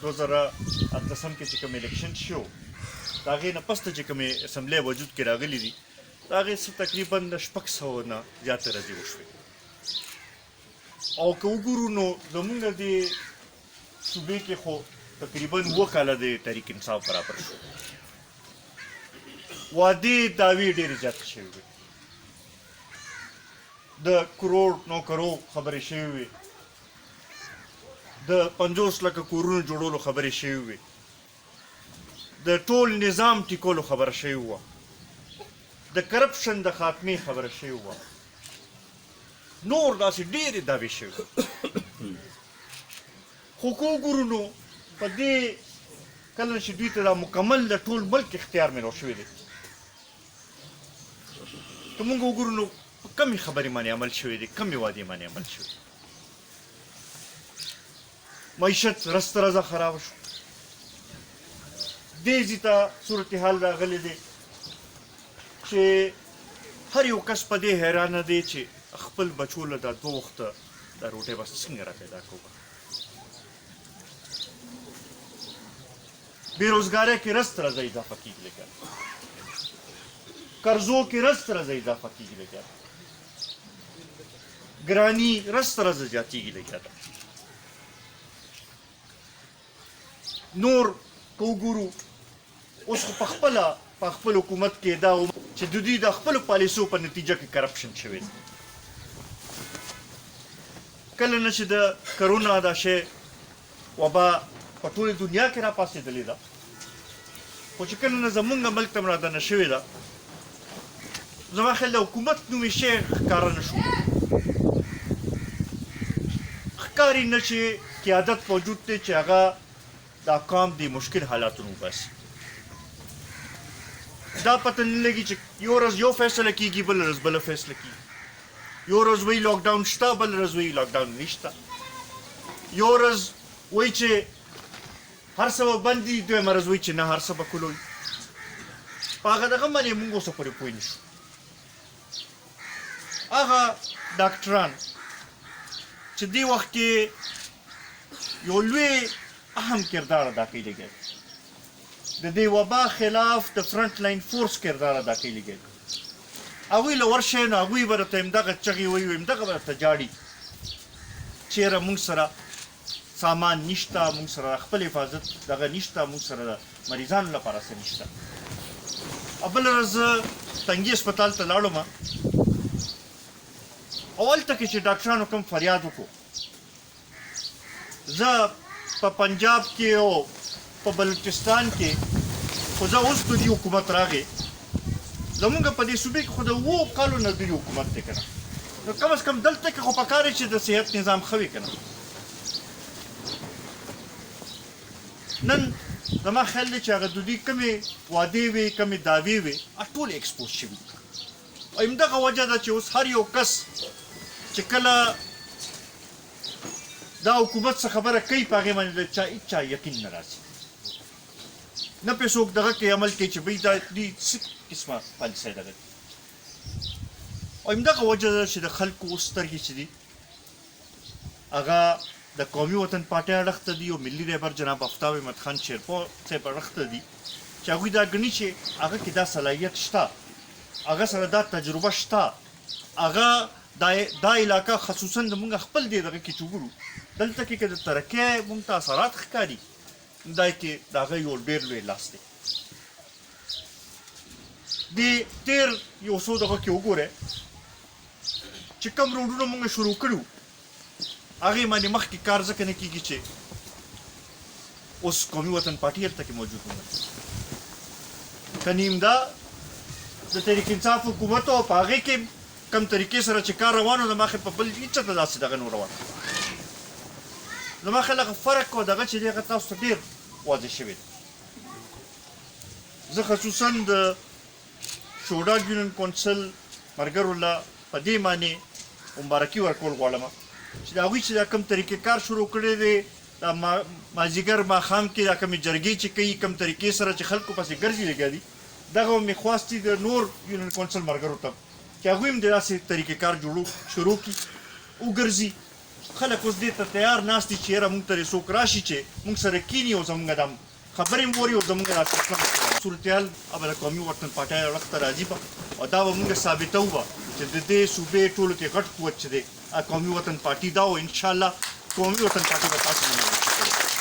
2018 کې چې کوم الیکشن شو د هغې نه پس ته چې کومې اسمبلی وجود کې راغلي دي د هغې څه تقریبا 600 نه زیاتې ورځې وشوې او که وګورو نو زمونږ د صوبې کې خو تقریبا 2 کاله د تحریک انصاف برابر شو وعدې دعوې ډېرې زیاتې شوې وې د کروڑ نو کروڑ خبرې شوې وې د 50 لکه کورونو جوړولو خبرې شوې وې د ټول نظام ټیکولو خبره شوې وه د کرپشن د خاتمې خبره شوې وه نور داسې ډېرې دعوې شوې خو که وګورو نو په دې کله چې دوی ته دا مکمل د ټول ملک اختیار میلاو شوی دی که موږ وګورو نو په کمې خبرې باندې عمل شوی دی کمې وعدې باندې عمل شوی معیشت رسته رزه خرابه شو دې ځای ته صورتحال راغلی دی چې هر یو کس په دې حیرانه دی چې خپل بچو له دا 2 وخته دا روټۍ به څنګه را پیدا کوو बेरोजगारी की रस्त रजा इजाफा की लेकर कर्जों की रस्त रजा इजाफा की लेकर ग्रानी रस्त रजा जाती की लेकर नूर को गुरु उसको पखपल हुकूमत के दा जदीद अखपल पॉलिसियों पर नतीजा के करप्शन शवे कल नशद करोना दा शे वबा په ټولې دنیا کې را پاسېدلې ده خو چې کله نه زمونږ ملک ته رادنه شوې ده زما خیال د حکومت نومې شی ښکاره نه شو ښکاري نه چې قیادت موجود دی چې هغه دا قام د مشکل حالاتونو وباسي دا پته نه لګي چې یو ورځ یو فیصله کېږي بله ورځ بله فیصله کېږي یو ورځ وایي لاکډاون شته بله ورځ وایي لاکډاون نشته یو ورځ وایي چې هر څه به بند دي دویمه ورځ وایي چې نه هر څه به کلو وي په هغه دغه باندې موږ اوسه پورې پوه نه شو هغه ډاکټران چې دې وخت کې یو لوی اهم کردار ادا کوي لګي د دې وبا خلاف د فرنٹ لاین فورس کردار ادا کوي لګي هغوی له ورشئ نو هغوی به درته همدغه چغې وایي همدغه به درته جاړي چېرې موږ سره سامان نشته موږ سره خپل حفاظت دغه نشته موږ سره مریضانو لپاره څه نشته بله ورځ زه تنګي هسپتال ته لاړم اولته کې چې ډاکټرانو کوم فریاد وکړو زه په پنجاب کې او په بلوچستان کې خو زه اوس د دې حکومت راغی زمونږ په دې صوبې کې خو د 2 کالو نه د حکومت دی که نه نو کم از کم دلته کې خو پکار دی چې د صحت نظام ښه وي که نه نن زما خیال دی چې هغه د دوی کمې وعدې وې کمې دعوې وې ټولې ایکسپوز شوي او همدغه وجه ده چې اوس هر یو کس چې کله دا حکومت څه خبره کوي په هغې باندې د چا هېچا یقین نه راځي نه پرې څوک دغه کې عمل کوي چې بهی دا دوی څه قسمه پالیسۍ دغه دي او همدغه وجه ده چې د خلکو سترګې چې دي هغه د قومي وطن پارټۍ اړخته دي او ملي رهبر جناب آفتاب احمد خان شیرپور صاحب اړخته دي چې هغوی دا ګڼي چې هغه کې دا صلاحیت شته هغه سره دا تجربه شته هغه دا علاقه خصوصا زموږ خپل دی دغه کې چې وګورو دلته کې که د ترقۍ موږ ته اثرات ښکاري دا کې د هغه یو ډېر لوی لاس دی د تېر یو څو دغه کې وګورئ چې کوم روډونه موږ شروع کړي هغې باندې مخکې کار ځکه نه کېږي چې اوس قومي وطن پارټي هلته کې موجود نه که نیم دا د تحریک انصاف حکومت او په هغې کې کم طریقې سره چې کار روان و زما خیال په بل هېڅ چاته داسې دغه نه روان زما خیال هغه فرق او دغه چې دی هغه تاسو ته ډېر واضح شوی دی زه خصوصا د شوډاګ یونین کونسل ملګرو له په دې باندې مبارکي ورکول غواړم چې د هغوی چې دا کوم طریقې کار شروع کړی دی دا مازدیګر ماښام کې دا کومې جرګې چې کوي کوم طریقې سره چې خلکو پسې ګرځي لګیا دي دغه مې خواست دي د نور یونین کونسل ملګرو ته چې هغوی هم د داسې طریقې کار شروع کړي وګرځي خلک اوس دې ته تیار ناست دي چې یاره موږ ته څوک راشي چې موږ سره کینی او زموږ د خبرې موري او زموږ د صورتحال अब د قومي وطن پارټۍ وخت راځي به او دا به موږ ثابتو به چې د دې صوبې ټولو کې غټ قوت چې دی قومي وطن پارټي دا او ان شاء الله قومي وطن پارټي به تاسو نه